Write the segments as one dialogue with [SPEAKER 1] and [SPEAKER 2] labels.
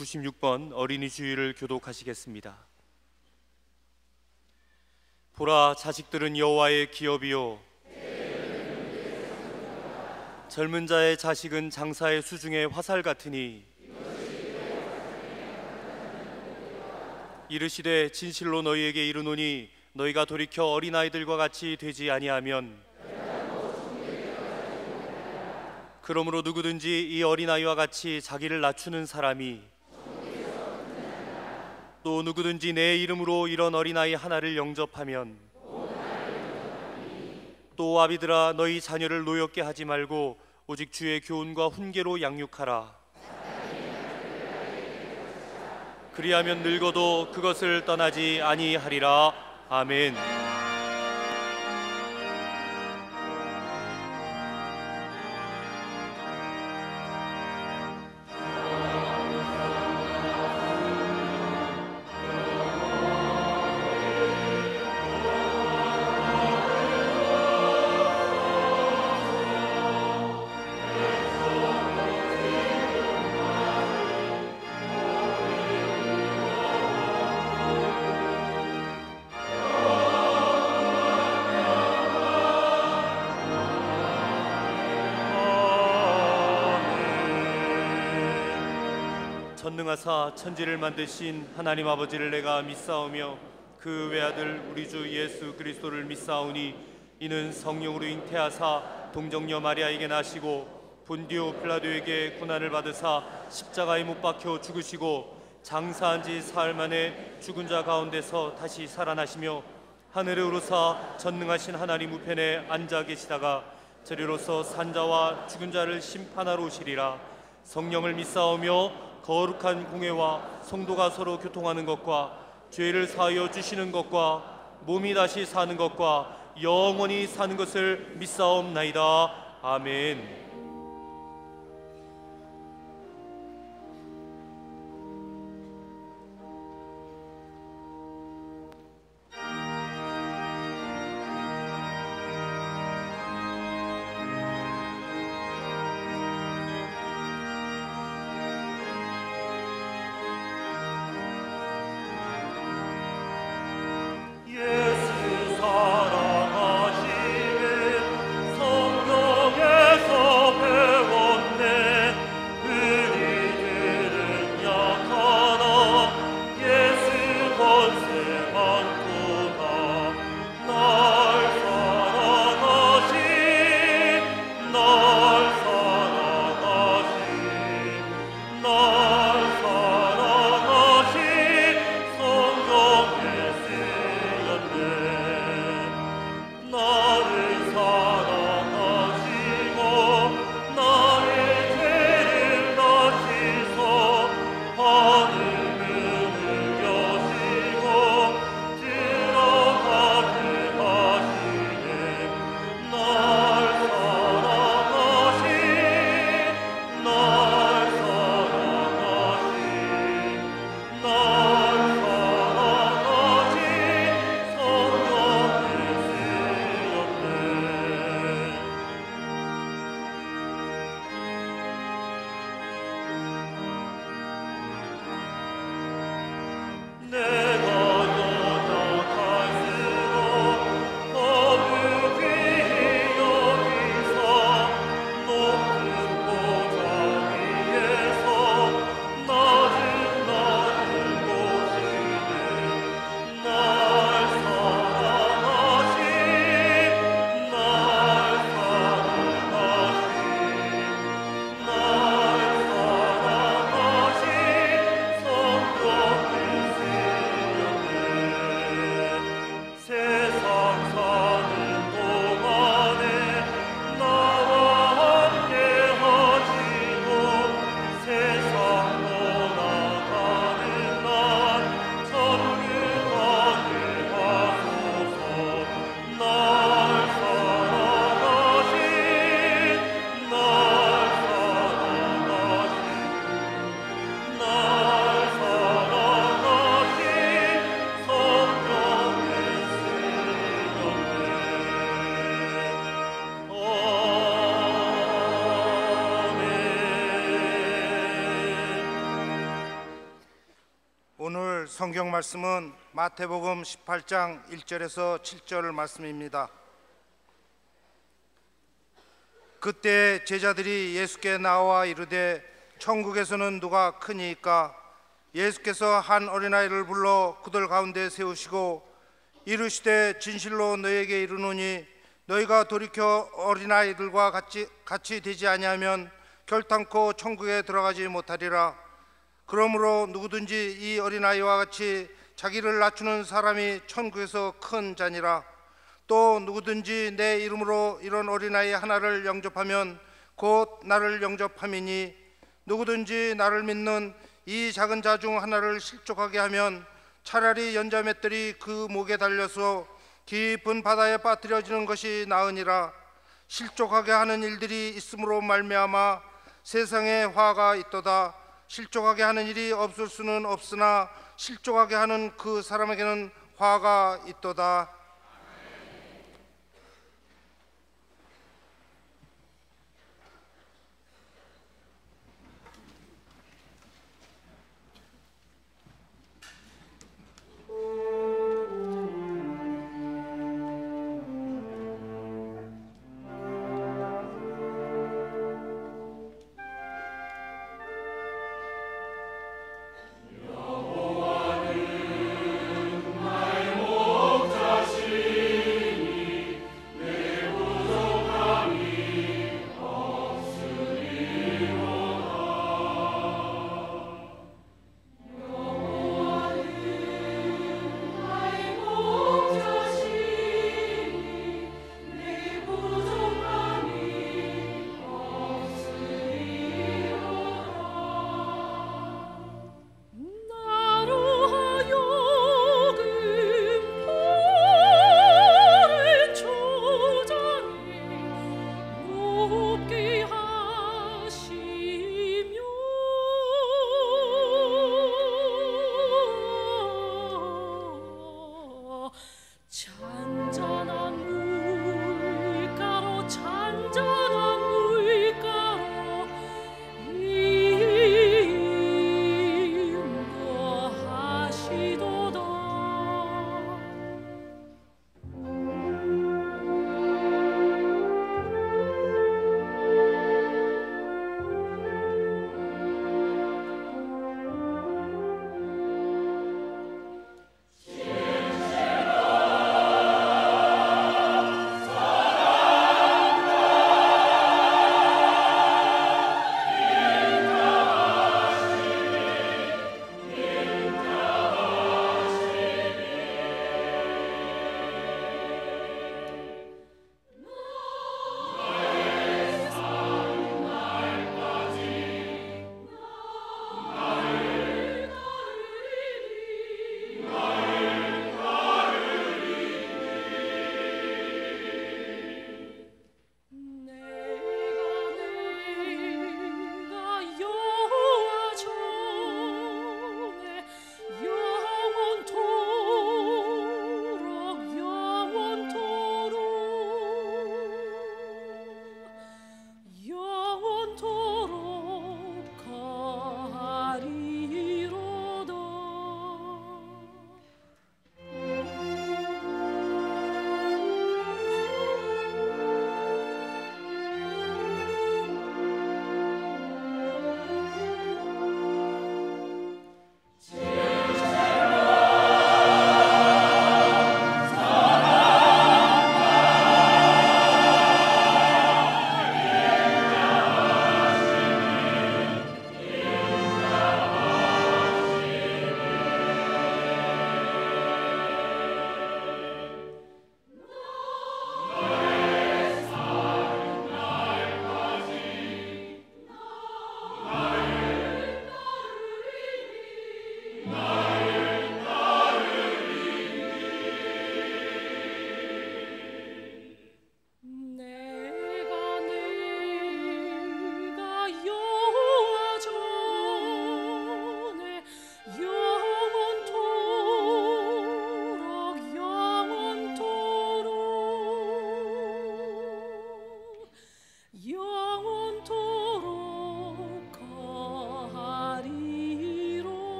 [SPEAKER 1] 96번 어린이 주일을 교독하시겠습니다. 보라, 자식들은 여호와의 기업이요 젊은 자의 자식은 장사의 수중의 화살 같으니 이르시되 진실로 너희에게 이르노니 너희가 돌이켜 어린아이들과 같이 되지 아니하면 그러므로 누구든지 이 어린아이와 같이 자기를 낮추는 사람이 또 누구든지 내 이름으로 이런 어린아이 하나를 영접하면 또 아비들아 너희 자녀를 노엽게 하지 말고 오직 주의 교훈과 훈계로 양육하라. 그리하면 늙어도 그것을 떠나지 아니하리라. 아멘. 전능하사 천지를 만드신 하나님 아버지를 내가 믿사오며 그 외아들 우리 주 예수 그리스도를 믿사오니 이는 성령으로 잉태하사 동정녀 마리아에게 나시고 본디오 필라도에게 고난을 받으사 십자가에 못 박혀 죽으시고 장사한 지 사흘 만에 죽은 자 가운데서 다시 살아나시며 하늘에 오르사 전능하신 하나님 우편에 앉아 계시다가 저리로서 산자와 죽은 자를 심판하러 오시리라. 성령을 믿사오며 거룩한 공회와 성도가 서로 교통하는 것과 죄를 사하여 주시는 것과 몸이 다시 사는 것과 영원히 사는 것을 믿사옵나이다. 아멘.
[SPEAKER 2] 예수 사랑하시는 성령의 성 성경 말씀은 마태복음 18장 1절에서 7절 말씀입니다. 그때 제자들이 예수께 나와 이르되 천국에서는 누가 크니이까? 예수께서 한 어린아이를 불러 그들 가운데 세우시고 이르시되 진실로 너희에게 이르노니 너희가 돌이켜 어린아이들과 같이 되지 아니하면 결탄코 천국에 들어가지 못하리라. 그러므로 누구든지 이 어린아이와 같이 자기를 낮추는 사람이 천국에서 큰 자니라. 또 누구든지 내 이름으로 이런 어린아이 하나를 영접하면 곧 나를 영접함이니 누구든지 나를 믿는 이 작은 자 중 하나를 실족하게 하면 차라리 연자맷들이 그 목에 달려서 깊은 바다에 빠뜨려지는 것이 나으니라. 실족하게 하는 일들이 있음으로 말미암아 세상에 화가 있도다. 실족하게 하는 일이 없을 수는 없으나 실족하게 하는 그 사람에게는 화가 있도다.
[SPEAKER 3] 여호와는 나의 목자시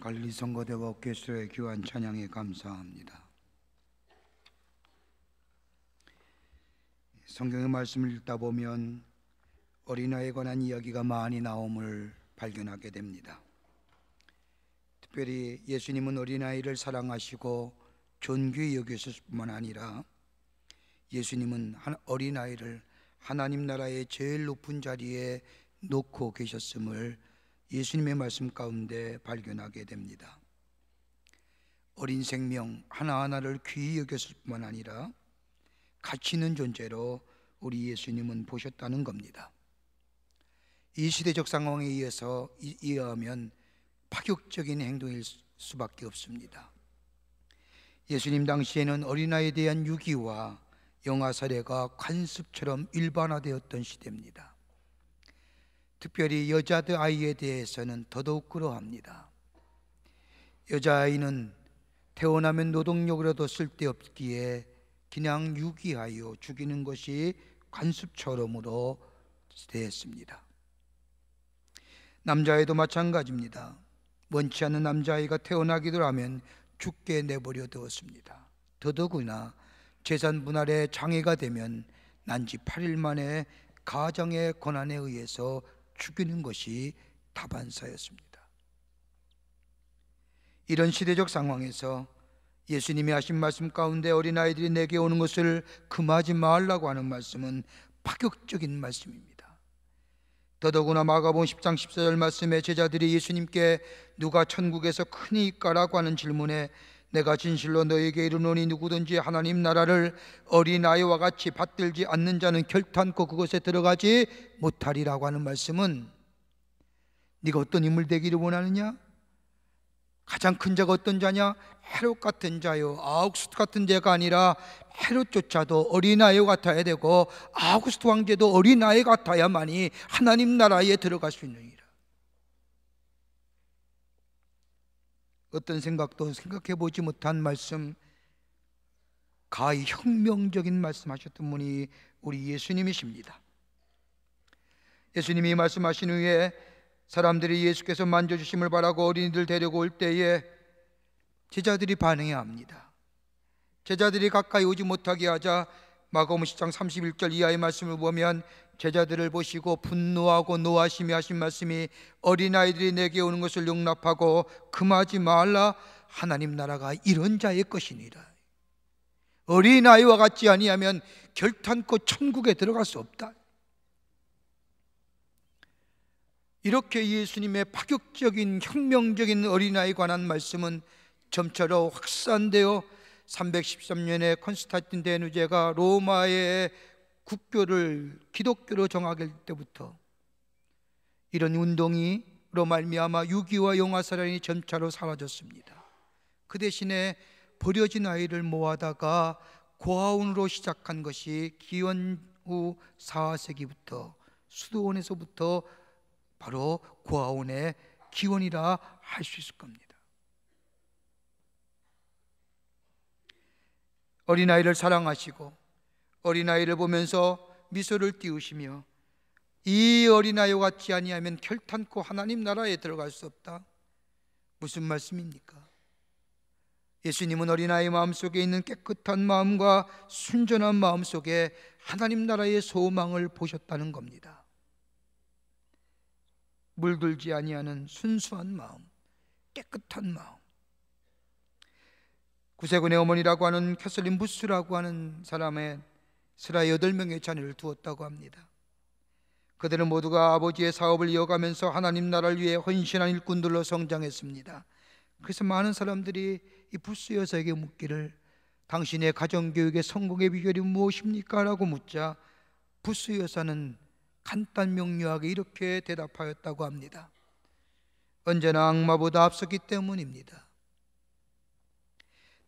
[SPEAKER 3] 갈릴리 성거대와 옥계수의 귀한 찬양에 감사합니다. 성경의 말씀을 읽다 보면 어린아이에 관한 이야기가 많이 나옴을 발견하게 됩니다. 특별히 예수님은 어린아이를 사랑하시고 존귀히 여기셨을 뿐만 아니라 예수님은 어린아이를 하나님 나라의 제일 높은 자리에 놓고 계셨음을 예수님의 말씀 가운데 발견하게 됩니다. 어린 생명 하나하나를 귀히 여겼을 뿐만 아니라 가치 있는 존재로 우리 예수님은 보셨다는 겁니다. 이 시대적 상황에 의하면 파격적인 행동일 수밖에 없습니다. 예수님 당시에는 어린아이에 대한 유기와 영아 살해가 관습처럼 일반화되었던 시대입니다. 특별히 여자들 아이에 대해서는 더더욱 그러합니다. 여자아이는 태어나면 노동력으로도 쓸데없기에 그냥 유기하여 죽이는 것이 관습처럼으로 되었습니다. 남자아이도 마찬가지입니다. 원치 않는 남자아이가 태어나기도 하면 죽게 내버려 두었습니다. 더더구나 재산 분할에 장애가 되면 난지 8일 만에 가정의 권한에 의해서 죽이는 것이 다반사였습니다. 이런 시대적 상황에서 예수님이 하신 말씀 가운데 어린아이들이 내게 오는 것을 금하지 말라고 하는 말씀은 파격적인 말씀입니다. 더더구나 마가복음 10장 14절 말씀에 제자들이 예수님께 누가 천국에서 크니 있까라고 하는 질문에 내가 진실로 너에게 이르노니 누구든지 하나님 나라를 어린아이와 같이 받들지 않는 자는 결탄코 그것에 들어가지 못하리라고 하는 말씀은 네가 어떤 인물 되기를 원하느냐? 가장 큰 자가 어떤 자냐? 헤롯 같은 자요, 아우구스트 같은 자가 아니라 헤롯조차도 어린아이 같아야 되고 아우구스트 황제도 어린아이 같아야만이 하나님 나라에 들어갈 수 있느니라. 어떤 생각도 생각해 보지 못한 말씀, 가히 혁명적인 말씀하셨던 분이 우리 예수님이십니다. 예수님이 말씀하신 후에 사람들이 예수께서 만져주심을 바라고 어린이들 데리고 올 때에 제자들이 반응해야 합니다. 제자들이 가까이 오지 못하게 하자 마가복음 10장 31절 이하의 말씀을 보면 제자들을 보시고 분노하고 노하시며 하신 말씀이 어린아이들이 내게 오는 것을 용납하고 금하지 말라. 하나님 나라가 이런 자의 것이니라. 어린아이와 같지 아니하면 결탄코 천국에 들어갈 수 없다. 이렇게 예수님의 파격적인 혁명적인 어린아이에 관한 말씀은 점차로 확산되어 313년에 콘스탄틴 대누제가 로마의 국교를 기독교로 정하게 될 때부터 이런 운동이로 말미암아 유기와 영아살인이 점차로 사라졌습니다. 그 대신에 버려진 아이를 모아다가 고아원으로 시작한 것이 기원 후 4세기부터 수도원에서부터 바로 고아원의 기원이라 할 수 있을 겁니다. 어린아이를 사랑하시고 어린아이를 보면서 미소를 띄우시며 이 어린아이와 같지 아니하면 결탄코 하나님 나라에 들어갈 수 없다. 무슨 말씀입니까? 예수님은 어린아이 마음속에 있는 깨끗한 마음과 순전한 마음 속에 하나님 나라의 소망을 보셨다는 겁니다. 물들지 아니하는 순수한 마음, 깨끗한 마음. 구세군의 어머니라고 하는 캐슬린 부스라고 하는 사람의 스라 8명의 자녀를 두었다고 합니다. 그들은 모두가 아버지의 사업을 이어가면서 하나님 나라를 위해 헌신한 일꾼들로 성장했습니다. 그래서 많은 사람들이 이 부스 여사에게 묻기를 당신의 가정교육의 성공의 비결이 무엇입니까? 라고 묻자 부스 여사는 간단 명료하게 이렇게 대답하였다고 합니다. 언제나 악마보다 앞섰기 때문입니다.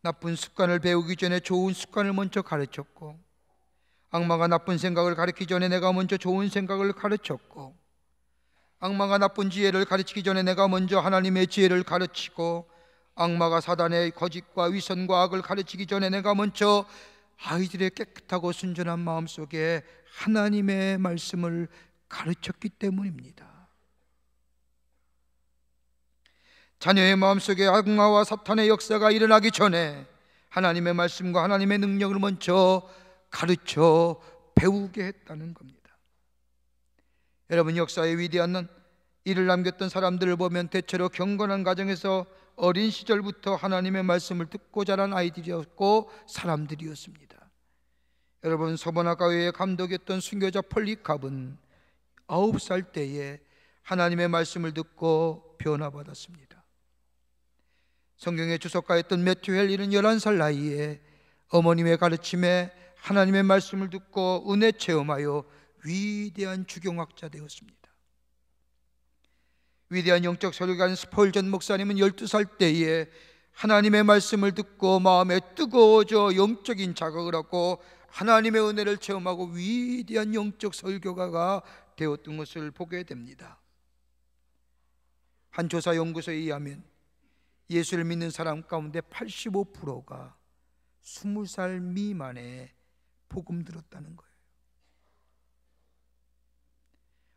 [SPEAKER 3] 나쁜 습관을 배우기 전에 좋은 습관을 먼저 가르쳤고, 악마가 나쁜 생각을 가르치기 전에 내가 먼저 좋은 생각을 가르쳤고, 악마가 나쁜 지혜를 가르치기 전에 내가 먼저 하나님의 지혜를 가르치고, 악마가 사단의 거짓과 위선과 악을 가르치기 전에 내가 먼저 아이들의 깨끗하고 순전한 마음속에 하나님의 말씀을 가르쳤기 때문입니다. 자녀의 마음속에 악마와 사탄의 역사가 일어나기 전에 하나님의 말씀과 하나님의 능력을 먼저 가르쳐 배우게 했다는 겁니다. 여러분, 역사의 위대한 일을 남겼던 사람들을 보면 대체로 경건한 가정에서 어린 시절부터 하나님의 말씀을 듣고 자란 아이들이었고 사람들이었습니다. 여러분, 서번아가회의 감독이었던 순교자 폴리캅은 9살 때에 하나님의 말씀을 듣고 변화받았습니다. 성경의 주석가였던 매튜 헬리는 11살 나이에 어머님의 가르침에 하나님의 말씀을 듣고 은혜 체험하여 위대한 주경학자 되었습니다. 위대한 영적 설교가인 스펄전 목사님은 12살 때에 하나님의 말씀을 듣고 마음에 뜨거워져 영적인 자극을 얻고 하나님의 은혜를 체험하고 위대한 영적 설교가가 되었던 것을 보게 됩니다. 한 조사 연구소에 의하면 예수를 믿는 사람 가운데 85%가 20살 미만에 복음 들었다는 거예요.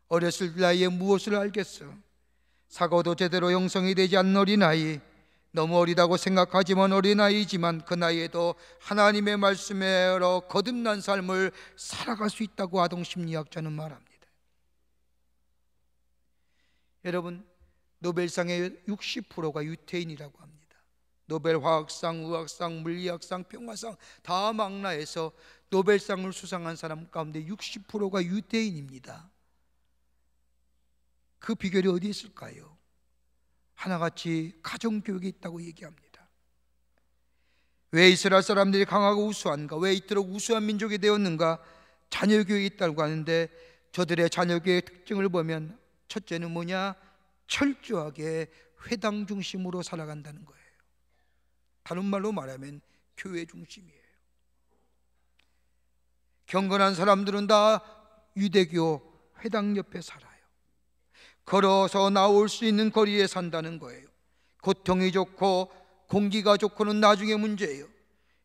[SPEAKER 3] 어렸을 나이에 무엇을 알겠어? 사고도 제대로 형성이 되지 않는 어린아이, 너무 어리다고 생각하지만 어린아이지만 그 나이에도 하나님의 말씀으로 거듭난 삶을 살아갈 수 있다고 아동심리학자는 말합니다. 여러분, 노벨상의 60%가 유태인이라고 합니다. 노벨 화학상, 의학상, 물리학상, 평화상 다 망라해서 노벨상을 수상한 사람 가운데 60%가 유태인입니다. 그 비결이 어디 있을까요? 하나같이 가정교육이 있다고 얘기합니다. 왜 이스라엘 사람들이 강하고 우수한가? 왜 이토록 우수한 민족이 되었는가? 자녀교육이 있다고 하는데 저들의 자녀교육의 특징을 보면 첫째는 뭐냐? 철저하게 회당 중심으로 살아간다는 거예요. 다른 말로 말하면 교회 중심이에요. 경건한 사람들은 다 유대교 회당 옆에 살아요. 걸어서 나올 수 있는 거리에 산다는 거예요. 교통이 좋고 공기가 좋고는 나중에 문제예요.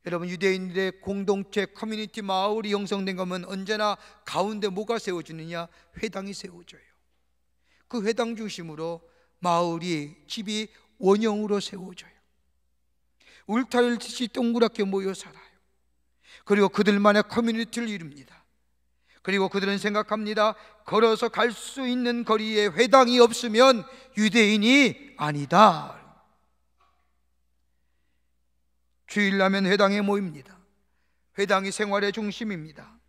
[SPEAKER 3] 여러분, 유대인들의 공동체 커뮤니티 마을이 형성된 거면 언제나 가운데 뭐가 세워지느냐? 회당이 세워져요. 그 회당 중심으로 마을이, 집이 원형으로 세워져요. 울타리를 치듯이 동그랗게 모여 살아요. 그리고 그들만의 커뮤니티를 이룹니다. 그리고 그들은 생각합니다. 걸어서 갈 수 있는 거리에 회당이 없으면 유대인이 아니다. 주일나면 회당에 모입니다. 회당이 생활의 중심입니다.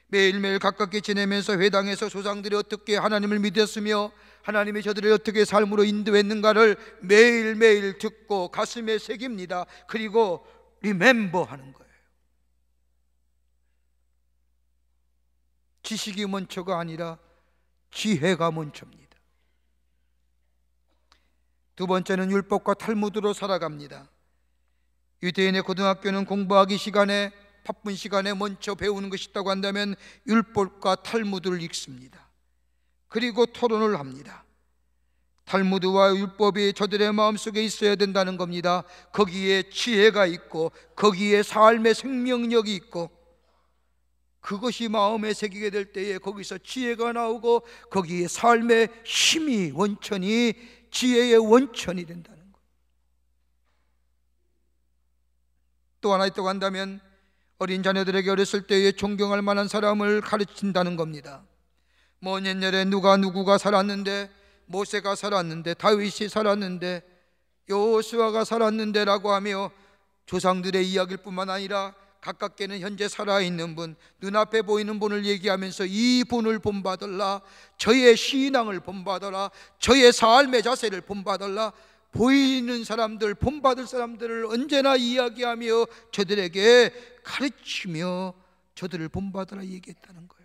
[SPEAKER 3] 매일매일 가깝게 지내면서 회당에서 조상들이 어떻게 하나님을 믿었으며 하나님이 저들을 어떻게 삶으로 인도했는가를 매일매일 듣고 가슴에 새깁니다. 그리고 리멤버 하는 거예요. 지식이 먼저가 아니라 지혜가 먼저입니다. 두 번째는 율법과 탈무드로 살아갑니다. 유대인의 고등학교는 공부하기 시간에, 바쁜 시간에 먼저 배우는 것이 있다고 한다면 율법과 탈무드를 읽습니다. 그리고 토론을 합니다. 탈무드와 율법이 저들의 마음속에 있어야 된다는 겁니다. 거기에 지혜가 있고 거기에 삶의 생명력이 있고 그것이 마음에 새기게 될 때에 거기서 지혜가 나오고 거기에 삶의 힘이, 원천이 지혜의 원천이 된다는 거예요. 또 하나 있다고 한다면 어린 자녀들에게 어렸을 때에 존경할 만한 사람을 가르친다는 겁니다. 먼 옛날에 누구가 살았는데, 모세가 살았는데, 다윗이 살았는데, 여호수아가 살았는데 라고 하며 조상들의 이야기일 뿐만 아니라 가깝게는 현재 살아있는 분, 눈앞에 보이는 분을 얘기하면서 이 분을 본받으라, 저의 신앙을 본받으라, 저의 삶의 자세를 본받으라, 보이는 사람들, 본받을 사람들을 언제나 이야기하며 저들에게 가르치며 저들을 본받으라 얘기했다는 거예요.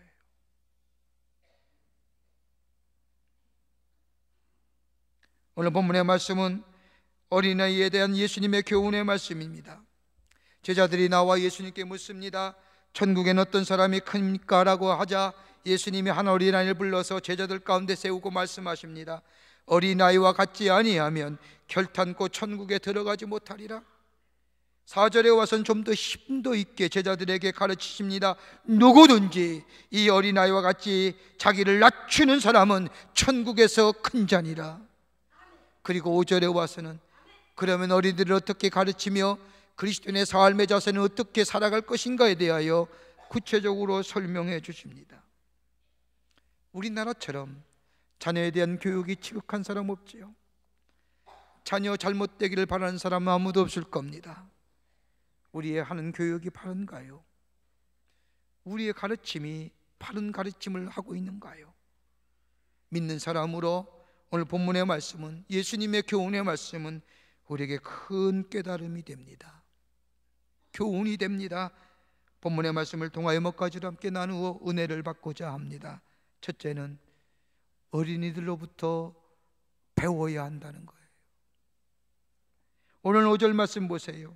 [SPEAKER 3] 오늘 본문의 말씀은 어린아이에 대한 예수님의 교훈의 말씀입니다. 제자들이 나와 예수님께 묻습니다. 천국엔 어떤 사람이 큽니까? 라고 하자 예수님이 한 어린아이를 불러서 제자들 가운데 세우고 말씀하십니다. 어린아이와 같지 아니하면 결탄코 천국에 들어가지 못하리라. 4절에 와서는 좀 더 힘도 있게 제자들에게 가르치십니다. 누구든지 이 어린아이와 같이 자기를 낮추는 사람은 천국에서 큰 자니라. 그리고 5절에 와서는 그러면 어린이들을 어떻게 가르치며 그리스도인의 삶의 자세는 어떻게 살아갈 것인가에 대하여 구체적으로 설명해 주십니다. 우리나라처럼 자녀에 대한 교육이 지극한 사람 없지요. 자녀 잘못되기를 바라는 사람은 아무도 없을 겁니다. 우리의 하는 교육이 바른가요? 우리의 가르침이 바른 가르침을 하고 있는가요? 믿는 사람으로 오늘 본문의 말씀은, 예수님의 교훈의 말씀은 우리에게 큰 깨달음이 됩니다. 교훈이 됩니다. 본문의 말씀을 통하여 몇 가지로 함께 나누어 은혜를 받고자 합니다. 첫째는 어린이들로부터 배워야 한다는 거예요. 오늘 5절 말씀 보세요.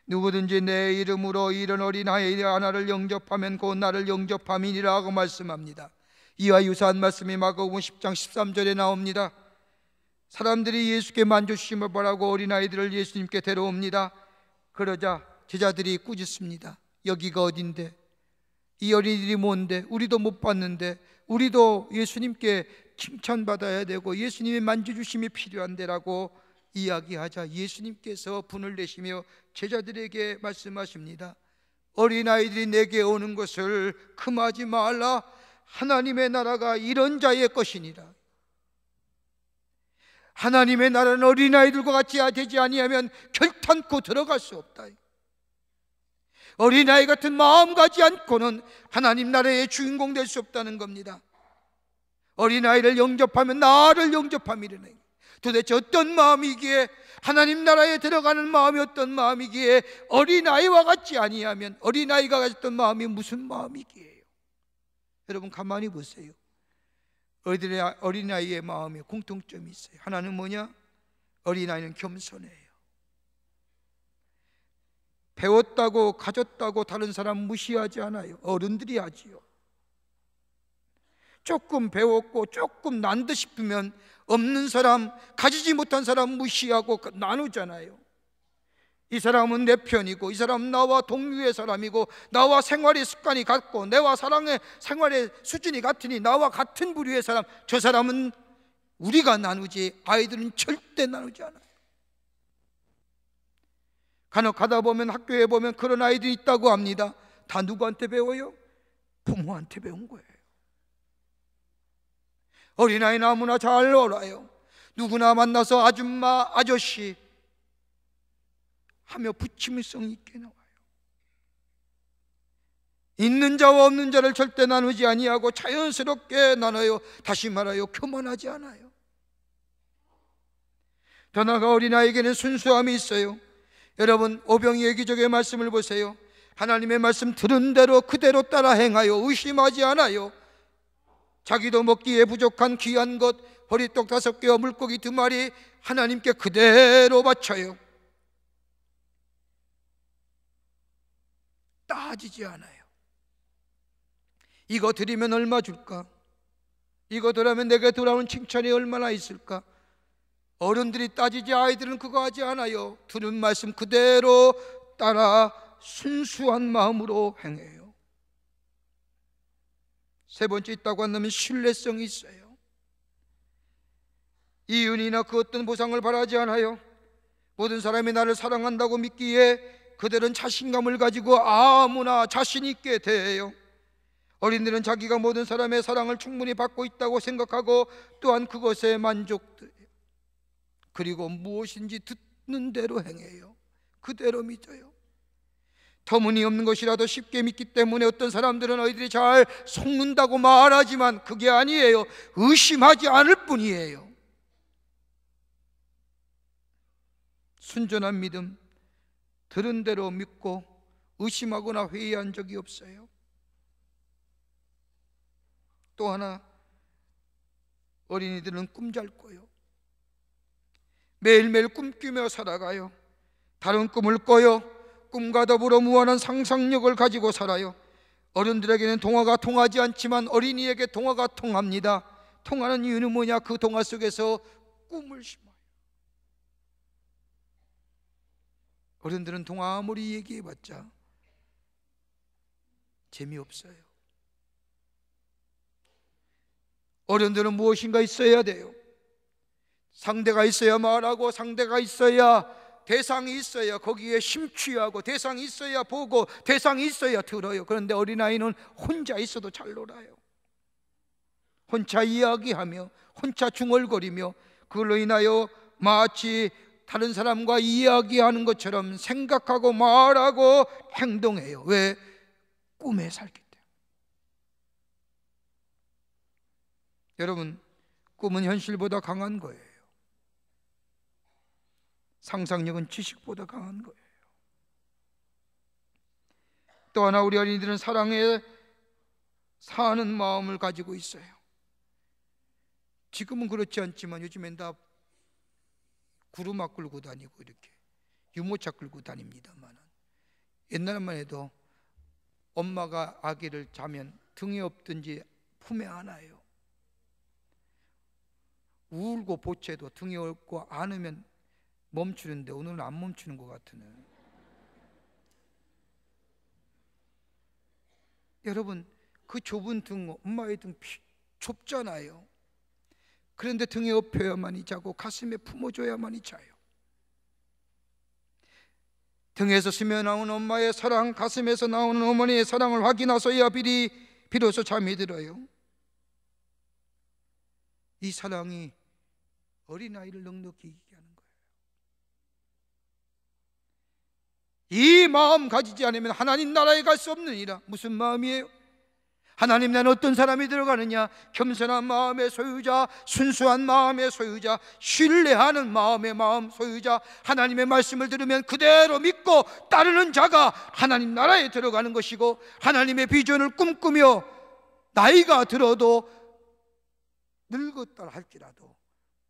[SPEAKER 3] 누구든지 내 이름으로 이런 어린아이 하나를 영접하면 곧 나를 영접함이니라고 말씀합니다. 이와 유사한 말씀이 마가복음 10장 13절에 나옵니다. 사람들이 예수께 만져주심을 바라고 어린아이들을 예수님께 데려옵니다. 그러자 제자들이 꾸짖습니다. 여기가 어딘데? 이 어린이들이 뭔데? 우리도 못 봤는데, 우리도 예수님께 칭찬받아야 되고 예수님의 만져주심이 필요한데라고 이야기하자 예수님께서 분을 내시며 제자들에게 말씀하십니다. 어린아이들이 내게 오는 것을 금하지 말라. 하나님의 나라가 이런 자의 것이니라. 하나님의 나라는 어린아이들과 같이 되지 아니하면 결탄코 들어갈 수 없다. 어린아이 같은 마음 가지 않고는 하나님 나라의 주인공 될 수 없다는 겁니다. 어린아이를 영접하면 나를 영접함이라네. 도대체 어떤 마음이기에, 하나님 나라에 들어가는 마음이 어떤 마음이기에 어린아이와 같지 아니하면 어린아이가 가졌던 마음이 무슨 마음이기에요? 여러분 가만히 보세요. 어린아이의 마음에 공통점이 있어요. 하나는 뭐냐? 어린아이는 겸손해요. 배웠다고 가졌다고 다른 사람 무시하지 않아요. 어른들이 하지요. 조금 배웠고 조금 난 듯 싶으면 없는 사람, 가지지 못한 사람 무시하고 나누잖아요. 이 사람은 내 편이고, 이 사람은 나와 동류의 사람이고, 나와 생활의 습관이 같고, 내와 사랑의 생활의 수준이 같으니 나와 같은 부류의 사람, 저 사람은 우리가 나누지, 아이들은 절대 나누지 않아요. 간혹 가다 보면, 학교에 보면 그런 아이들이 있다고 합니다. 다 누구한테 배워요? 부모한테 배운 거예요. 어린아이는 아무나 잘 놀아요. 누구나 만나서 아줌마, 아저씨 하며 부침성 있게 나와요. 있는 자와 없는 자를 절대 나누지 아니하고 자연스럽게 나눠요. 다시 말하여 교만하지 않아요. 더 나아가 어린아이에게는 순수함이 있어요. 여러분 오병이의 기적의 말씀을 보세요. 하나님의 말씀 들은 대로 그대로 따라 행하여 의심하지 않아요. 자기도 먹기에 부족한 귀한 것, 보리떡 5개와 물고기 2마리 하나님께 그대로 바쳐요. 따지지 않아요. 이거 드리면 얼마 줄까? 이거 드리면 내게 돌아오는 칭찬이 얼마나 있을까? 어른들이 따지지 아이들은 그거 하지 않아요. 들은 말씀 그대로 따라 순수한 마음으로 행해요. 세 번째 있다고 한다면 신뢰성이 있어요. 이윤이나 그 어떤 보상을 바라지 않아요. 모든 사람이 나를 사랑한다고 믿기에 그들은 자신감을 가지고 아무나 자신 있게 대해요. 어린이들은 자기가 모든 사람의 사랑을 충분히 받고 있다고 생각하고 또한 그것에 만족돼요. 그리고 무엇인지 듣는 대로 행해요. 그대로 믿어요. 터무니없는 것이라도 쉽게 믿기 때문에 어떤 사람들은 너희들이 잘 속는다고 말하지만 그게 아니에요. 의심하지 않을 뿐이에요. 순전한 믿음, 들은 대로 믿고 의심하거나 회의한 적이 없어요. 또 하나, 어린이들은 꿈 잘 꿔요. 매일매일 꿈꾸며 살아가요. 다른 꿈을 꿔요. 꿈과 더불어 무한한 상상력을 가지고 살아요. 어른들에게는 동화가 통하지 않지만 어린이에게 동화가 통합니다. 통하는 이유는 뭐냐? 그 동화 속에서 꿈을 심어요. 어른들은 동화 아무리 얘기해봤자 재미없어요. 어른들은 무엇인가 있어야 돼요. 상대가 있어야 말하고, 상대가 있어야, 대상이 있어야 거기에 심취하고, 대상이 있어야 보고, 대상이 있어야 들어요. 그런데 어린아이는 혼자 있어도 잘 놀아요. 혼자 이야기하며, 혼자 중얼거리며, 그걸로 인하여 마치 다른 사람과 이야기하는 것처럼 생각하고 말하고 행동해요. 왜? 꿈에 살기 때문에. 여러분, 꿈은 현실보다 강한 거예요. 상상력은 지식보다 강한 거예요. 또 하나, 우리 어린이들은 사랑에 사는 마음을 가지고 있어요. 지금은 그렇지 않지만 요즘엔 다 구루마 끌고 다니고 이렇게 유모차 끌고 다닙니다만, 옛날만 해도 엄마가 아기를 자면 등에 업든지 품에 안아요. 울고 보채도 등에 업고 안으면 멈추는데 오늘은 안 멈추는 것 같으네. 여러분, 그 좁은 등, 엄마의 등 좁잖아요. 그런데 등에 업혀야만이 자고 가슴에 품어줘야만이 자요. 등에서 스며 나오는 엄마의 사랑, 가슴에서 나오는 어머니의 사랑을 확인하서야 비로소 잠이 들어요. 이 사랑이 어린아이를 넉넉히 이기게 하는 거예요. 이 마음 가지지 않으면 하나님 나라에 갈 수 없느니라. 무슨 마음이에요? 하나님 나라는 어떤 사람이 들어가느냐? 겸손한 마음의 소유자, 순수한 마음의 소유자, 신뢰하는 마음의 마음 소유자, 하나님의 말씀을 들으면 그대로 믿고 따르는 자가 하나님 나라에 들어가는 것이고, 하나님의 비전을 꿈꾸며 나이가 들어도 늙었다 할지라도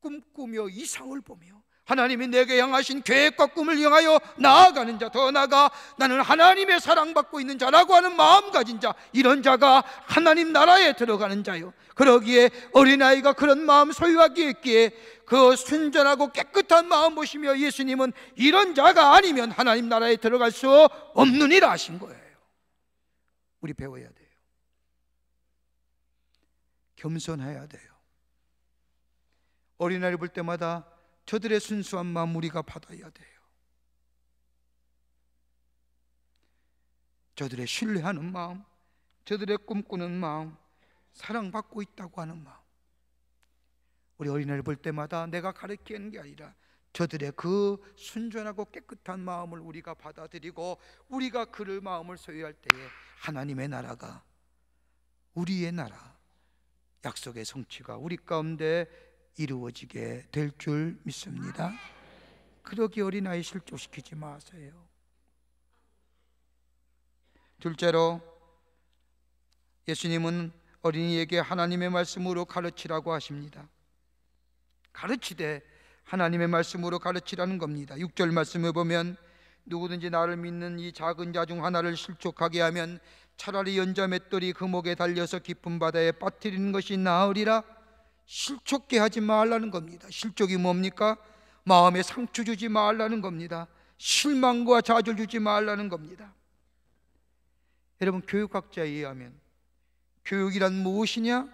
[SPEAKER 3] 꿈꾸며 이상을 보며 하나님이 내게 향하신 계획과 꿈을 향하여 나아가는 자, 더 나아가 나는 하나님의 사랑받고 있는 자라고 하는 마음 가진 자, 이런 자가 하나님 나라에 들어가는 자요. 그러기에 어린아이가 그런 마음 소유하기에 그 순전하고 깨끗한 마음 보시며 예수님은 이런 자가 아니면 하나님 나라에 들어갈 수 없느니라 하신 거예요. 우리 배워야 돼요. 겸손해야 돼요. 어린아이를 볼 때마다 저들의 순수한 마음 우리가 받아야 돼요. 저들의 신뢰하는 마음, 저들의 꿈꾸는 마음, 사랑받고 있다고 하는 마음, 우리 어린아이를 볼 때마다 내가 가르치는 게 아니라 저들의 그 순전하고 깨끗한 마음을 우리가 받아들이고 우리가 그를 마음을 소유할 때에 하나님의 나라가, 우리의 나라, 약속의 성취가 우리 가운데 이루어지게 될 줄 믿습니다. 그러기 어린아이 실족시키지 마세요. 둘째로, 예수님은 어린이에게 하나님의 말씀으로 가르치라고 하십니다. 가르치되 하나님의 말씀으로 가르치라는 겁니다. 6절 말씀을 보면 누구든지 나를 믿는 이 작은 자 중 하나를 실족하게 하면 차라리 연자 맷돌이 그 목에 달려서 깊은 바다에 빠뜨리는 것이 나으리라. 실족게 하지 말라는 겁니다. 실족이 뭡니까? 마음에 상처 주지 말라는 겁니다. 실망과 좌절 주지 말라는 겁니다. 여러분, 교육학자에 의하면 교육이란 무엇이냐?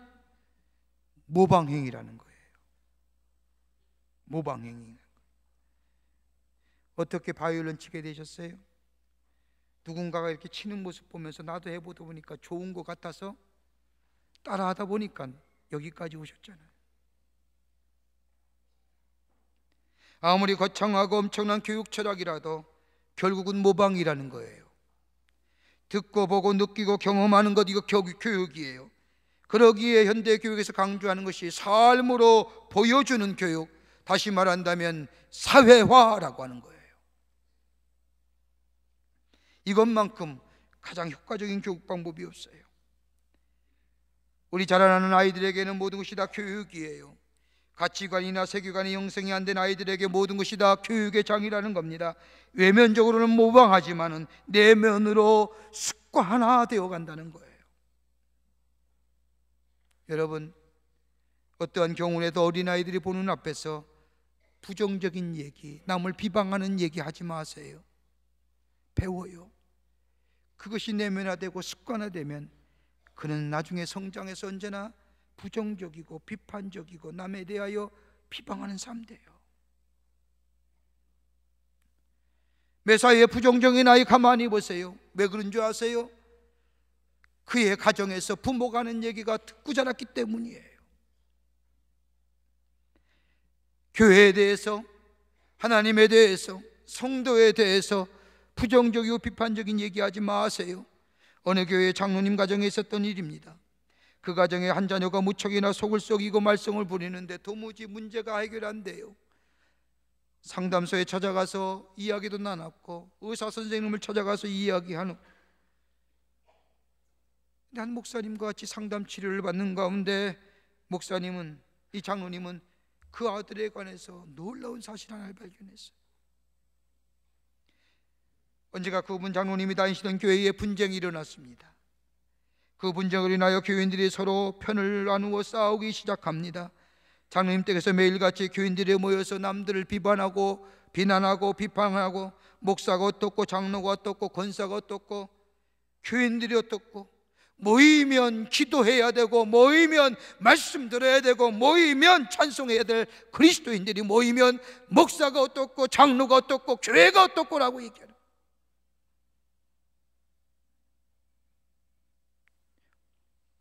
[SPEAKER 3] 모방행위라는 거예요. 모방행위. 어떻게 바이올린 치게 되셨어요? 누군가가 이렇게 치는 모습 보면서 나도 해보다 보니까 좋은 것 같아서 따라하다 보니까 여기까지 오셨잖아요. 아무리 거창하고 엄청난 교육 철학이라도 결국은 모방이라는 거예요. 듣고 보고 느끼고 경험하는 것, 이거 교육이에요. 그러기에 현대 교육에서 강조하는 것이 삶으로 보여주는 교육, 다시 말한다면 사회화라고 하는 거예요. 이것만큼 가장 효과적인 교육 방법이 없어요. 우리 자라나는 아이들에게는 모든 것이 다 교육이에요. 가치관이나 세계관이 형성이 안 된 아이들에게 모든 것이 다 교육의 장이라는 겁니다. 외면적으로는 모방하지만은 내면으로 습관화되어 간다는 거예요. 여러분, 어떠한 경우에도 어린아이들이 보는 앞에서 부정적인 얘기, 남을 비방하는 얘기 하지 마세요. 배워요. 그것이 내면화되고 습관화되면 그는 나중에 성장해서 언제나 부정적이고 비판적이고 남에 대하여 비방하는 사람들이에요. 매사에 부정적인 아이 가만히 보세요. 왜 그런 줄 아세요? 그의 가정에서 부모가 하는 얘기가 듣고 자랐기 때문이에요. 교회에 대해서, 하나님에 대해서, 성도에 대해서 부정적이고 비판적인 얘기하지 마세요. 어느 교회 장로님 가정에 있었던 일입니다. 그 가정에 한 자녀가 무척이나 속을 썩이고 말썽을 부리는데 도무지 문제가 해결 안 돼요. 상담소에 찾아가서 이야기도 나눴고 의사 선생님을 찾아가서 이야기하는, 한 목사님과 같이 상담 치료를 받는 가운데 목사님은, 이 장로님은 그 아들에 관해서 놀라운 사실 하나를 발견했어요. 언제가 그분 장로님이 다니시던 교회에 분쟁이 일어났습니다. 그 분쟁으로 인하여 교인들이 서로 편을 나누어 싸우기 시작합니다. 장로님 댁에서 매일같이 교인들이 모여서 남들을 비판하고 비난하고 비판하고, 목사가 어떻고 장로가 어떻고 권사가 어떻고 교인들이 어떻고, 모이면 기도해야 되고 모이면 말씀 들어야 되고 모이면 찬송해야 될 그리스도인들이 모이면 목사가 어떻고 장로가 어떻고 교회가 어떻고라고 얘기하는,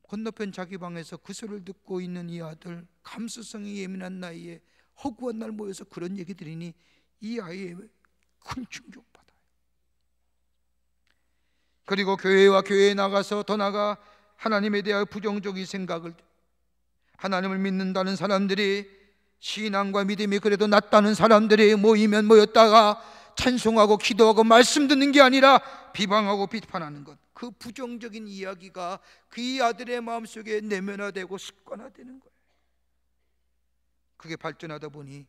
[SPEAKER 3] 건너편 자기 방에서 그 소리를 듣고 있는 이 아들, 감수성이 예민한 나이에 허구한 날 모여서 그런 얘기 들으니 이 아이의 큰 충격받아요. 그리고 교회에 나가서 더 나아가 하나님에 대하여 부정적인 생각을, 하나님을 믿는다는 사람들이, 신앙과 믿음이 그래도 낫다는 사람들이 모이면 모였다가 찬송하고 기도하고 말씀 듣는 게 아니라 비방하고 비판하는 것, 그 부정적인 이야기가 그 아들의 마음속에 내면화되고 습관화되는 거예요. 그게 발전하다 보니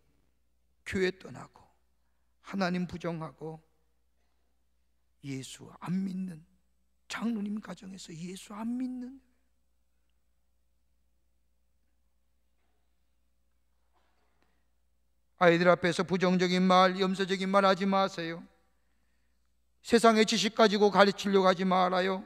[SPEAKER 3] 교회 떠나고 하나님 부정하고 예수 안 믿는, 장로님 가정에서 예수 안 믿는, 아이들 앞에서 부정적인 말, 염세적인 말 하지 마세요. 세상의 지식 가지고 가르치려고 하지 말아요.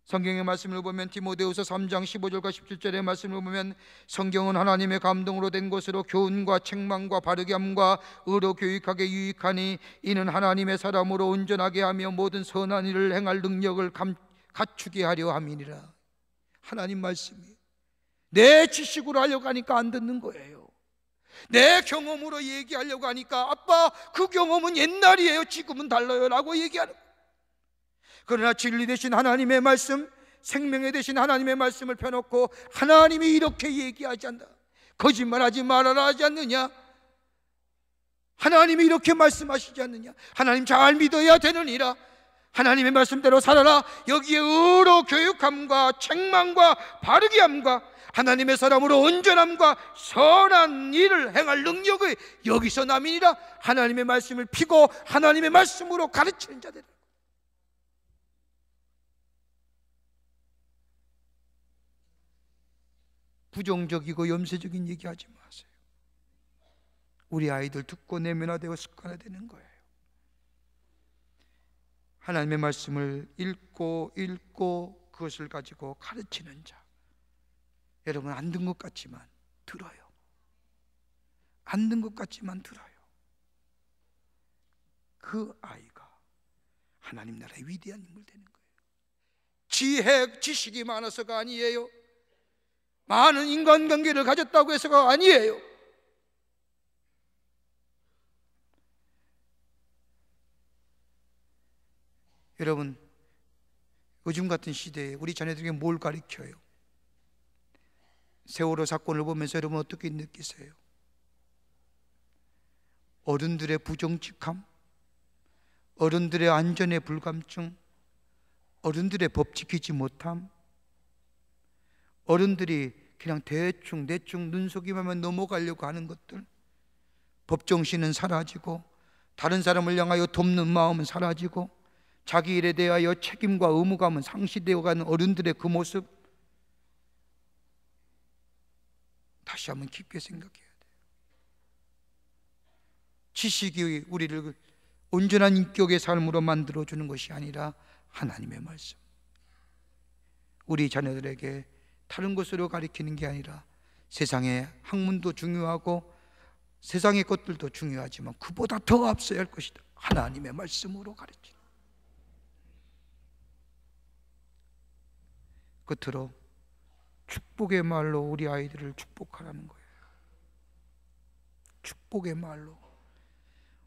[SPEAKER 3] 성경의 말씀을 보면 디모데후서 3장 15절과 17절의 말씀을 보면 성경은 하나님의 감동으로 된 것으로 교훈과 책망과 바르게 함과 의로 교육하게 유익하니 이는 하나님의 사람으로 온전하게 하며 모든 선한 일을 행할 능력을 갖추게 하려 함이니라. 하나님 말씀이 내 지식으로 하려고 하니까 안 듣는 거예요. 내 경험으로 얘기하려고 하니까 아빠 그 경험은 옛날이에요, 지금은 달라요 라고 얘기하는 거예요. 그러나 진리 되신 하나님의 말씀, 생명에 되신 하나님의 말씀을 펴놓고 하나님이 이렇게 얘기하지 않나, 거짓말하지 말아라 하지 않느냐, 하나님이 이렇게 말씀하시지 않느냐, 하나님 잘 믿어야 되느니라, 하나님의 말씀대로 살아라, 여기에 의로 교육함과 책망과 바르게 함과 하나님의 사람으로 온전함과 선한 일을 행할 능력이 여기서 남이니라. 하나님의 말씀을 피고 하나님의 말씀으로 가르치는 자들. 부정적이고 염세적인 얘기하지 마세요. 우리 아이들 듣고 내면화되고 습관화되는 거예요. 하나님의 말씀을 읽고 그것을 가지고 가르치는 자. 여러분 안 든 것 같지만 들어요. 안 든 것 같지만 들어요. 그 아이가 하나님 나라의 위대한 인물 되는 거예요. 지혜, 지식이 많아서가 아니에요. 많은 인간관계를 가졌다고 해서가 아니에요. 여러분 요즘 같은 시대에 우리 자녀들에게 뭘 가르쳐요? 세월호 사건을 보면서 여러분 어떻게 느끼세요? 어른들의 부정직함, 어른들의 안전의 불감증, 어른들의 법 지키지 못함, 어른들이 그냥 대충 눈속임하면 넘어가려고 하는 것들, 법정신은 사라지고 다른 사람을 향하여 돕는 마음은 사라지고 자기 일에 대하여 책임과 의무감은 상실되어가는 어른들의 그 모습, 다시 한번 깊게 생각해야 돼요. 지식이 우리를 온전한 인격의 삶으로 만들어주는 것이 아니라 하나님의 말씀, 우리 자녀들에게 다른 것으로 가르치는 게 아니라 세상의 학문도 중요하고 세상의 것들도 중요하지만 그보다 더 앞서야 할 것이다. 하나님의 말씀으로 가르치는. 끝으로 축복의 말로 우리 아이들을 축복하라는 거예요. 축복의 말로.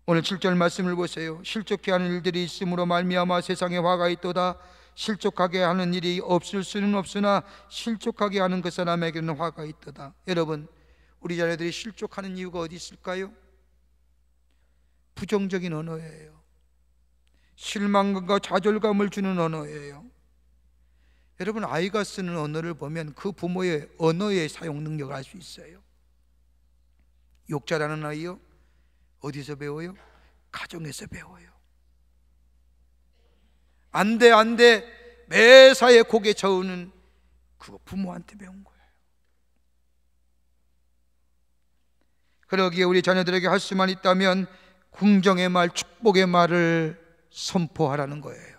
[SPEAKER 3] 오늘 7절 말씀을 보세요. 실족해 하는 일들이 있으므로 말미암아 세상에 화가 있도다. 실족하게 하는 일이 없을 수는 없으나 실족하게 하는 그 사람에게는 화가 있도다. 여러분, 우리 자녀들이 실족하는 이유가 어디 있을까요? 부정적인 언어예요. 실망감과 좌절감을 주는 언어예요. 여러분, 아이가 쓰는 언어를 보면 그 부모의 언어의 사용 능력을 알 수 있어요. 욕 잘하는 아이요? 어디서 배워요? 가정에서 배워요. 안 돼, 안 돼, 매사에 고개 저으는 그거 부모한테 배운 거예요. 그러기에 우리 자녀들에게 할 수만 있다면 긍정의 말, 축복의 말을 선포하라는 거예요.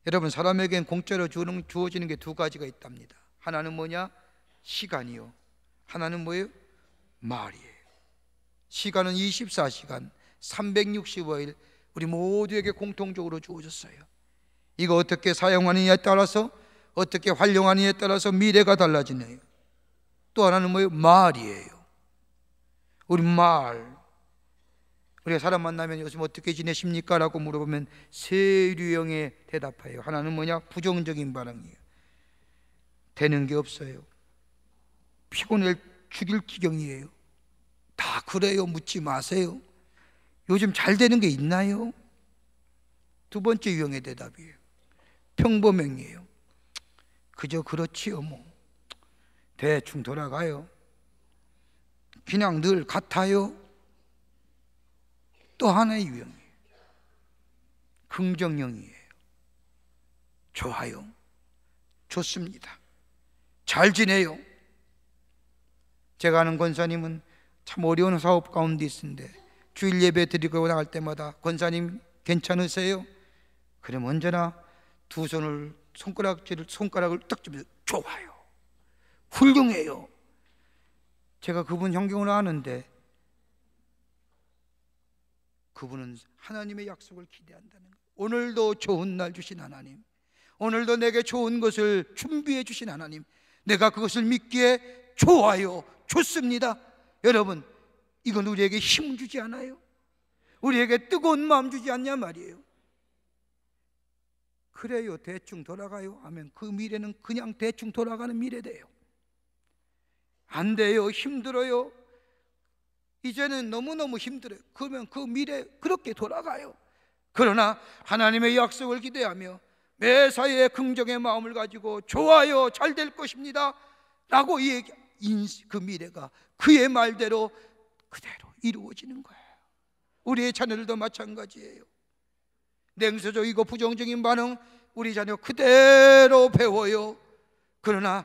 [SPEAKER 3] 여러분, 사람에겐 공짜로 주어지는 게 두 가지가 있답니다. 하나는 뭐냐? 시간이요. 하나는 뭐예요? 말이에요. 시간은 24시간 365일 우리 모두에게 공통적으로 주어졌어요. 이거 어떻게 사용하느냐에 따라서, 어떻게 활용하느냐에 따라서 미래가 달라지네요. 또 하나는 뭐예요? 말이에요. 우리 말. 우리가 사람 만나면 요즘 어떻게 지내십니까? 라고 물어보면 세 유형의 대답해요. 하나는 뭐냐? 부정적인 반응이에요. 되는 게 없어요. 피곤해 죽일 지경이에요. 다 그래요. 묻지 마세요. 요즘 잘 되는 게 있나요? 두 번째 유형의 대답이에요. 평범행이에요. 그저 그렇지요 뭐. 대충 돌아가요. 그냥 늘 같아요. 또 하나의 유형이에요. 긍정형이에요. 좋아요. 좋습니다. 잘 지내요. 제가 아는 권사님은 참 어려운 사업 가운데 있는데 주일 예배 드리고 나갈 때마다 권사님 괜찮으세요? 그럼 언제나 두 손을 손가락을 딱 주면서 좋아요. 훌륭해요. 제가 그분 형경을 아는데 그분은 하나님의 약속을 기대한다는 거예요. 오늘도 좋은 날 주신 하나님, 오늘도 내게 좋은 것을 준비해 주신 하나님, 내가 그것을 믿기에 좋아요, 좋습니다. 여러분, 이건 우리에게 힘 주지 않아요? 우리에게 뜨거운 마음 주지 않냐 말이에요. 그래요, 대충 돌아가요 하면 그 미래는 그냥 대충 돌아가는 미래돼요. 안 돼요, 힘들어요, 이제는 너무너무 힘들어요. 그러면 그 미래 그렇게 돌아가요. 그러나 하나님의 약속을 기대하며 매사에 긍정의 마음을 가지고 좋아요, 잘 될 것입니다 라고 그 미래가 그의 말대로 그대로 이루어지는 거예요. 우리의 자녀들도 마찬가지예요. 냉소적이고 부정적인 반응 우리 자녀 그대로 배워요. 그러나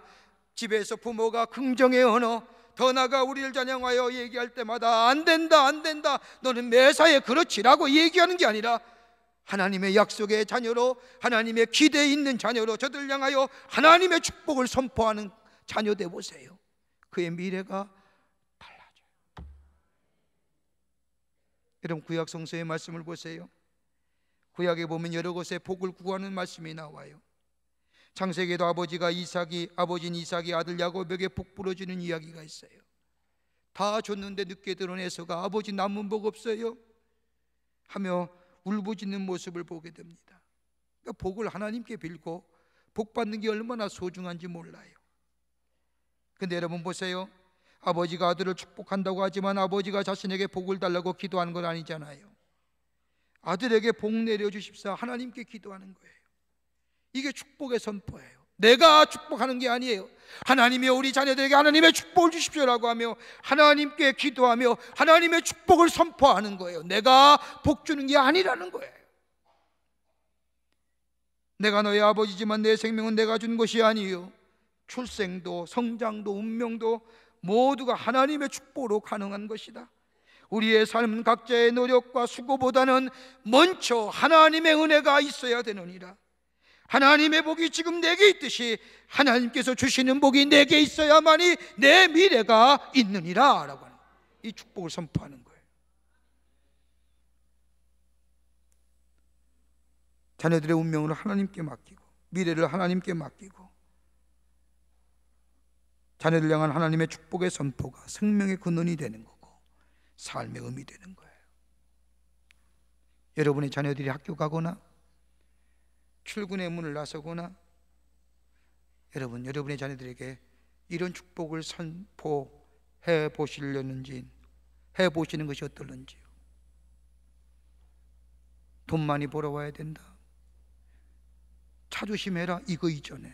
[SPEAKER 3] 집에서 부모가 긍정의 언어, 더 나아가 우리를 찬양하여 얘기할 때마다 안 된다, 안 된다, 너는 매사에 그렇지라고 얘기하는 게 아니라 하나님의 약속의 자녀로, 하나님의 기대에 있는 자녀로 저들 향하여 하나님의 축복을 선포하는 자녀 돼 보세요. 그의 미래가 달라져요. 여러분, 구약 성서의 말씀을 보세요. 구약에 보면 여러 곳에 복을 구하는 말씀이 나와요. 창세기에도 아버지인 이삭이 아들 야곱에게 복 부러주는 이야기가 있어요. 다 줬는데 늦게 들어온 에서가 아버지 남은 복 없어요? 하며 울부짖는 모습을 보게 됩니다. 그러니까 복을 하나님께 빌고 복 받는 게 얼마나 소중한지 몰라요. 근데 여러분 보세요. 아버지가 아들을 축복한다고 하지만 아버지가 자신에게 복을 달라고 기도하는 건 아니잖아요. 아들에게 복 내려주십사 하나님께 기도하는 거예요. 이게 축복의 선포예요. 내가 축복하는 게 아니에요. 하나님이 우리 자녀들에게 하나님의 축복을 주십시오라고 하며 하나님께 기도하며 하나님의 축복을 선포하는 거예요. 내가 복 주는 게 아니라는 거예요. 내가 너의 아버지지만 내 생명은 내가 준 것이 아니요, 출생도 성장도 운명도 모두가 하나님의 축복으로 가능한 것이다. 우리의 삶은 각자의 노력과 수고보다는 먼저 하나님의 은혜가 있어야 되느니라. 하나님의 복이 지금 내게 있듯이 하나님께서 주시는 복이 내게 있어야만이 내 미래가 있느니라 라고 하는. 이 축복을 선포하는 거예요. 자녀들의 운명을 하나님께 맡기고 미래를 하나님께 맡기고 자녀들 향한 하나님의 축복의 선포가 생명의 근원이 되는 거고 삶의 의미 되는 거예요. 여러분의 자녀들이 학교 가거나 출근의 문을 나서거나 여러분의 자녀들에게 이런 축복을 선포해 보시려는지 해 보시는 것이 어떨는지요. 돈 많이 벌어와야 된다, 차 조심해라, 이거 이전에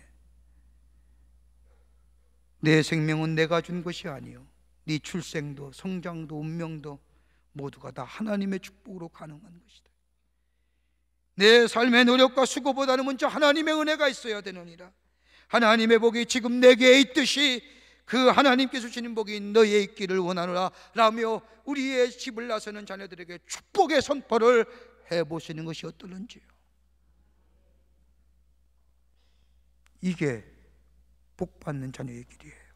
[SPEAKER 3] 내 생명은 내가 준 것이 아니요 네 출생도 성장도 운명도 모두가 다 하나님의 축복으로 가능한 것이다. 내 삶의 노력과 수고보다는 먼저 하나님의 은혜가 있어야 되느니라. 하나님의 복이 지금 내게 있듯이 그 하나님께서 주시는 복이 너희에 있기를 원하노라 라며 우리의 집을 나서는 자녀들에게 축복의 선포를 해보시는 것이 어떨는지요. 이게 복받는 자녀의 길이에요.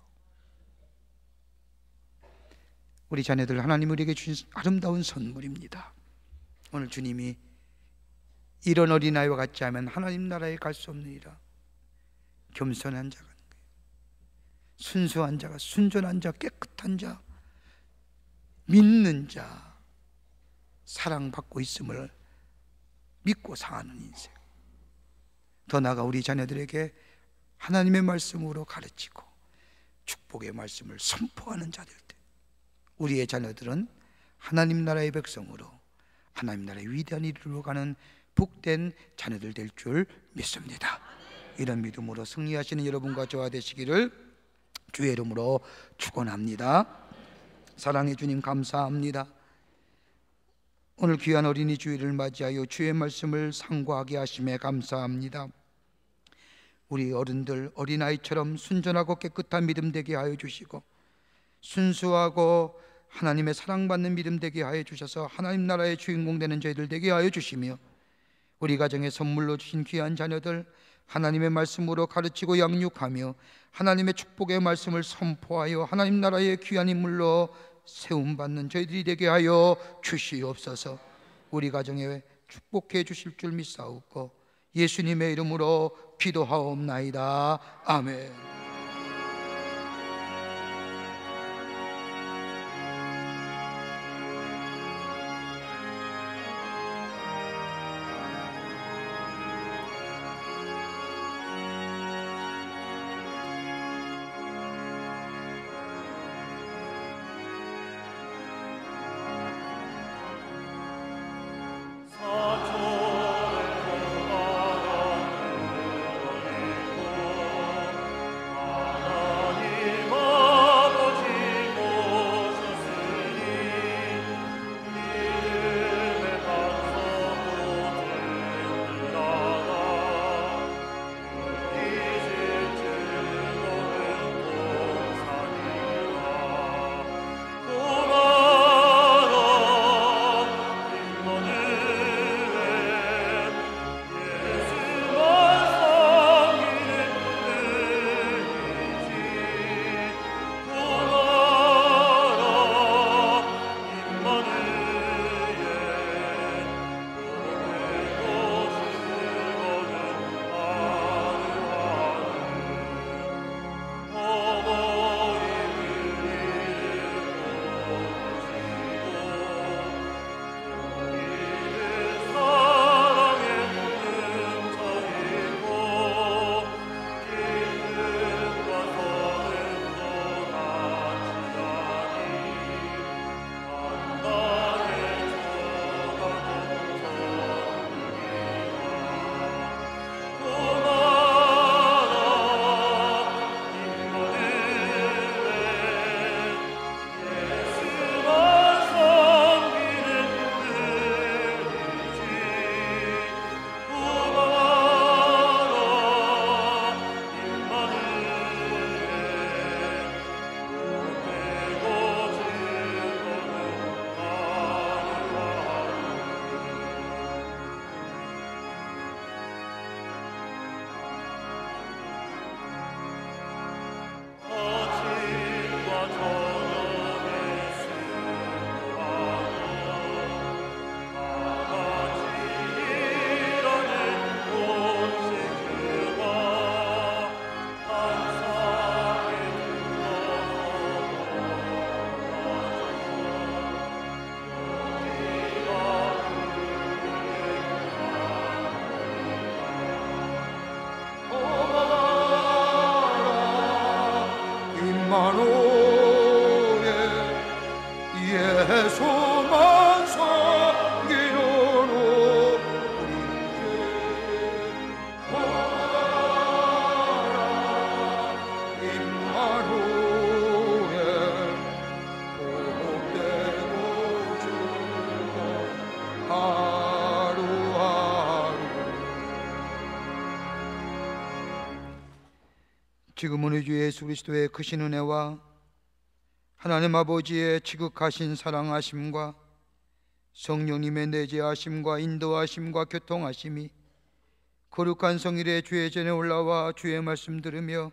[SPEAKER 3] 우리 자녀들 하나님 우리에게 주신 아름다운 선물입니다. 오늘 주님이 이런 어린아이와 같지 않으면 하나님 나라에 갈 수 없느니라. 겸손한 자가, 순수한 자가, 순전한 자, 깨끗한 자, 믿는 자, 사랑받고 있음을 믿고 사는 인생. 더 나아가 우리 자녀들에게 하나님의 말씀으로 가르치고 축복의 말씀을 선포하는 자들 때 우리의 자녀들은 하나님 나라의 백성으로 하나님 나라의 위대한 일으로 가는 복된 자녀들 될 줄 믿습니다. 이런 믿음으로 승리하시는 여러분과 저와 되시기를 주의 이름으로 축원합니다. 사랑의 주님 감사합니다. 오늘 귀한 어린이 주일을 맞이하여 주의 말씀을 상고하게 하심에 감사합니다. 우리 어른들 어린아이처럼 순전하고 깨끗한 믿음 되게 하여 주시고 순수하고 하나님의 사랑받는 믿음 되게 하여 주셔서 하나님 나라의 주인공 되는 저희들 되게 하여 주시며 우리 가정에 선물로 주신 귀한 자녀들 하나님의 말씀으로 가르치고 양육하며 하나님의 축복의 말씀을 선포하여 하나님 나라의 귀한 인물로 세움받는 저희들이 되게 하여 주시옵소서. 우리 가정에 축복해 주실 줄 믿사옵고 예수님의 이름으로 기도하옵나이다. 아멘. 소망 섬기는 우리 임마누엘 복되고 주고 하루하루. 지금은 우리 주 예수 그리스도의 크신 은혜와 하나님 아버지의 지극하신 사랑하심과 성령님의 내재하심과 인도하심과 교통하심이 거룩한 성일의 주의 전에 올라와 주의 말씀 들으며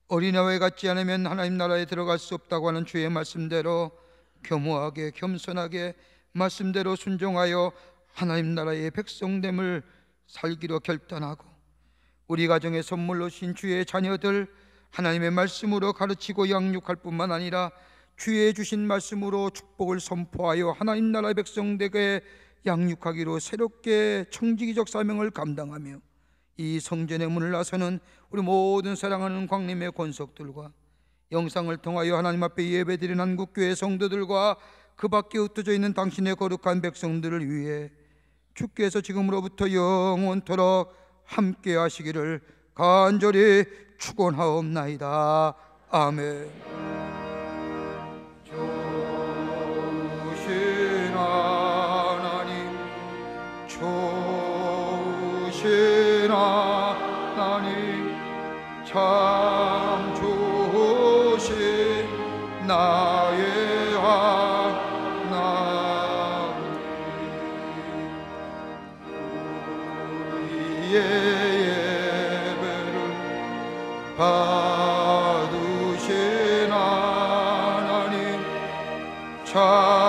[SPEAKER 3] 어린아이 같지 않으면 하나님 나라에 들어갈 수 없다고 하는 주의 말씀대로 겸허하게 겸손하게 말씀대로 순종하여 하나님 나라의 백성됨을 살기로 결단하고 우리 가정에 선물로 신 주의 자녀들 하나님의 말씀으로 가르치고 양육할 뿐만 아니라 주의 주신 말씀으로 축복을 선포하여 하나님 나라의 백성되게 양육하기로 새롭게 청지기적 사명을 감당하며 이 성전의 문을 나서는 우리 모든 사랑하는 광림의 권속들과 영상을 통하여 하나님 앞에 예배드리는 한국교회 성도들과 그 밖에 흩어져 있는 당신의 거룩한 백성들을 위해 주께서 지금으로부터 영원토록 함께 하시기를 간절히 축원하옵나이다. 아멘. 좋으신 하나님, 좋으신 하나님, 참 좋으신 나의 하나님, 우리의 받으신 하나님 참